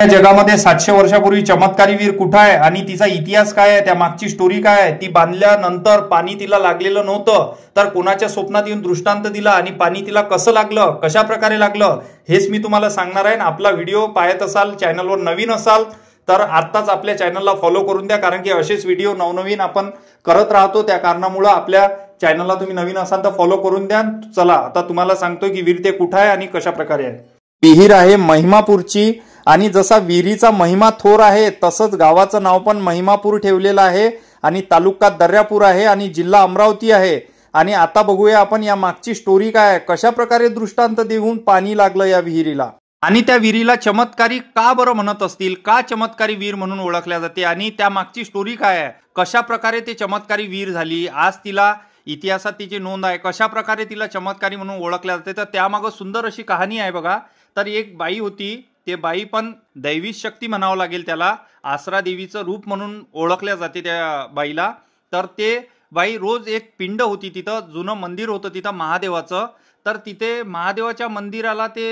या जगामध्ये 700 वर्षापूर्वी चमत्कारी वीर कुठं आहे आणि तिचा इतिहास काय आहे, त्या मागची स्टोरी काय आहे, ती बांधल्यानंतर पाणी तिला लागलेलं नव्हतं तर कोणाच्या स्वप्नात येऊन दृष्टांत दिला आणि पाणी तिला कसं लागलं, कशा प्रकारे लागलं, हेच मी तुम्हाला सांगणार आहे। आपला व्हिडिओ पाहत असाल, चॅनलवर नवीन असाल तर आत्ताच आपल्या चॅनलला फॉलो करून द्या, कारण की असेच व्हिडिओ नवनवीन आपण करत राहतो। त्या कारणामुळे आपल्या चॅनलला तुम्ही नवीन असाल तर फॉलो करून द्या। चला आता तुम्हाला सांगतो की वीर ते कुठं आहे आणि कशा प्रकारे आहे। विहीर आहे महिमापूरची आणि जसा विहिरीचा महिमा थोर आहे तसंच गावाचं नाव पण महिमापूर ठेवलेलं आहे आणि तालुका दर्यापूर आहे आणि जिल्हा अमरावती आहे। आणि आता बघूया आपण या मागची स्टोरी काय आहे, कशा प्रकारे दृष्टांत देऊन पाणी लागलं या विहिरीला आणि त्या विहिरीला चमत्कारी का बरं म्हणत असतील, का चमत्कारी वीर म्हणून ओळखल्या जाते आणि त्या मागची स्टोरी काय आहे, कशा प्रकारे ते चमत्कारी वीर झाली, आज तिला इतिहासात तिची नोंद आहे, कशा प्रकारे तिला चमत्कारी म्हणून ओळखल्या जाते। तर त्यामागं सुंदर अशी कहाणी आहे बघा। तर एक बाई होती, ते बाई पण दैवी शक्ती म्हणावं लागेल त्याला, आसरा देवीचं रूप म्हणून ओळखल्या जाते त्या बाईला। तर ते बाई रोज एक पिंड होती, तिथं जुनं मंदिर होतं तिथं महादेवाचं, तर तिथे महादेवाच्या मंदिराला ते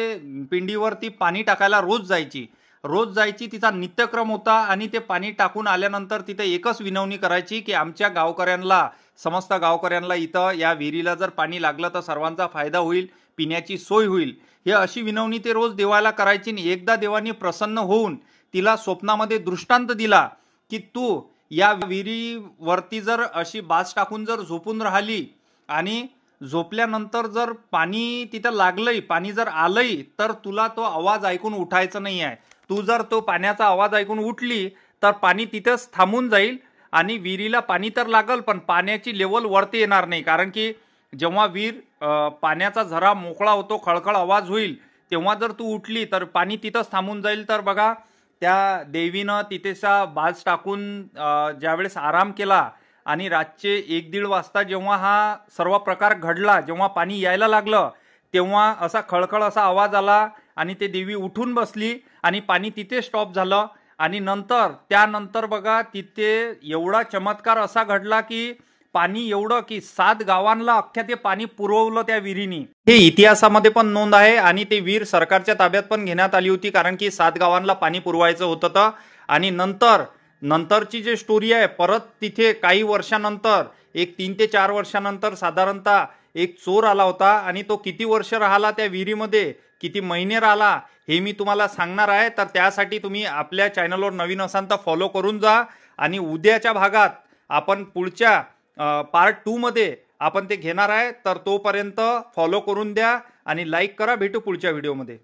पिंडीवरती पाणी टाकायला रोज जायची, तिचा नित्यक्रम होता। आणि ते पाणी टाकून आल्यानंतर तिथे एकच विनवणी करायची की आमच्या गावकऱ्यांना, समस्त गावकऱ्यांना इथं या विहिरीला जर पाणी लागलं तर सर्वांचा फायदा होईल, पिण्याची सोय होईल, हे अशी विनवणी ते रोज देवाला करायची। एकदा देवानी प्रसन्न होऊन तिला स्वप्नामध्ये दृष्टांत दिला की तू या विहिरीवरती जर अशी बाज टाकून जर झोपून राहिली आणि झोपल्यानंतर जर पाणी तिथं लागलंय, पाणी जर आलंय तर तुला तो आवाज ऐकून उठायचा नाही आहे। तू जर तो पाण्याचा आवाज ऐकून उठली तर पाणी तिथंच थांबून जाईल आणि विहिरीला पाणी तर लागल पण पाण्याची लेवल वरती येणार नाही, कारण की जेव्हा विहीर पाण्याचा झरा मोकळा होतो, खळखळ आवाज होईल, तेव्हा जर तू उठली तर पाणी तिथंच थांबून जाईल। तर बघा त्या देवीनं तिथेसा बाज टाकून ज्यावेळेस आराम केला आणि रातचे 1-1:30 वाजता जेव्हा हा सर्व प्रकार घडला, जेव्हा पाणी यायला लागलं तेव्हा असा खळखळ असा आवाज आला आणि ते देवी उठून बसली आणि पाणी तिथे स्टॉप झालं। आणि त्यानंतर बघा तिथे एवढा चमत्कार असा घडला की पाणी एवढं की 7 गावांना अख्ख्या ते पाणी पुरवलं त्या विहिरीनी। हे इतिहासामध्ये पण नोंद आहे आणि ते विहीर सरकारच्या ताब्यात पण घेण्यात आली होती, कारण की 7 गावांना पाणी पुरवायचं होतं। आणि नंतरची जी स्टोरी आहे, परत तिथे काही वर्षानंतर, एक 3 ते 4 वर्षानंतर साधारणतः एक चोर आला होता आणि तो किती वर्ष राहिला त्या विहिरीमध्ये, किती महिने राहिला हे मी तुम्हाला सांगणार आहे। तर त्यासाठी तुम्ही आपल्या चॅनलवर नवीन असाल तर फॉलो करून जा आणि उद्याच्या भागात आपण पुढच्या पार्ट 2 मध्ये आपण ते घेणार आहे। तर तोपर्यंत फॉलो करून द्या आणि लाईक करा। भेटू पुढच्या व्हिडिओमध्ये।